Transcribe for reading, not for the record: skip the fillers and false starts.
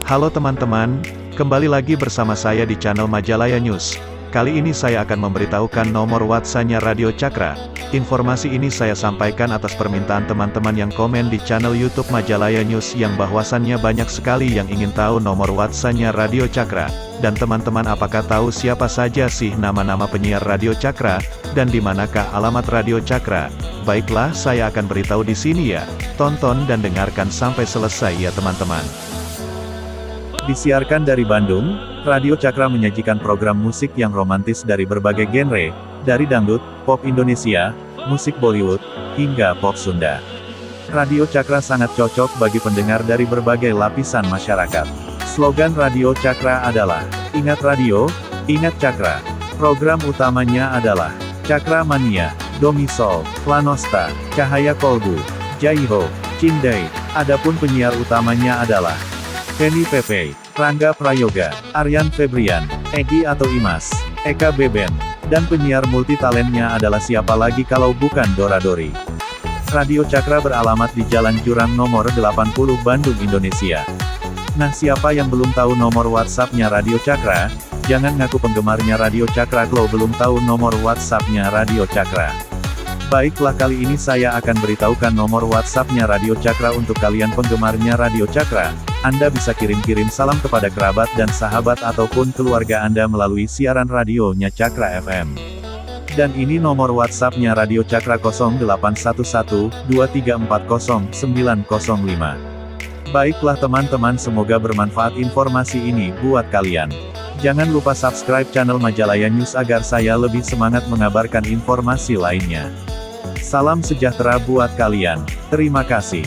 Halo teman-teman, kembali lagi bersama saya di channel Majalaya News. Kali ini saya akan memberitahukan nomor WhatsApp-nya Radio Cakra. Informasi ini saya sampaikan atas permintaan teman-teman yang komen di channel YouTube Majalaya News yang bahwasannya banyak sekali yang ingin tahu nomor WhatsApp-nya Radio Cakra. Dan teman-teman apakah tahu siapa saja sih nama-nama penyiar Radio Cakra, dan di manakah alamat Radio Cakra? Baiklah, saya akan beritahu di sini ya. Tonton dan dengarkan sampai selesai ya teman-teman. Disiarkan dari Bandung, Radio Cakra menyajikan program musik yang romantis dari berbagai genre, dari dangdut, pop Indonesia, musik Bollywood, hingga pop Sunda. Radio Cakra sangat cocok bagi pendengar dari berbagai lapisan masyarakat. Slogan Radio Cakra adalah, "Ingat radio, ingat Cakra." Program utamanya adalah, Cakra Mania, Domisol, Lanosta, Cahaya Kolbu, Jaiho, Cindai. Adapun penyiar utamanya adalah, Penny Pepe, Rangga Prayoga, Aryan Febrian, Egi atau Imas, Eka Beben, dan penyiar multitalentnya adalah siapa lagi kalau bukan Dora Dori. Radio Cakra beralamat di Jalan Jurang nomor 80 Bandung, Indonesia. Nah, siapa yang belum tahu nomor WhatsApp-nya Radio Cakra? Jangan ngaku penggemarnya Radio Cakra kalau belum tahu nomor WhatsApp-nya Radio Cakra. Baiklah, kali ini saya akan beritahukan nomor WhatsApp-nya Radio Cakra untuk kalian penggemarnya Radio Cakra. Anda bisa kirim-kirim salam kepada kerabat dan sahabat ataupun keluarga Anda melalui siaran radionya Cakra FM. Dan ini nomor WhatsApp-nya Radio Cakra 0811-2340-905. Baiklah teman-teman, semoga bermanfaat informasi ini buat kalian. Jangan lupa subscribe channel Majalaya News agar saya lebih semangat mengabarkan informasi lainnya. Salam sejahtera buat kalian. Terima kasih.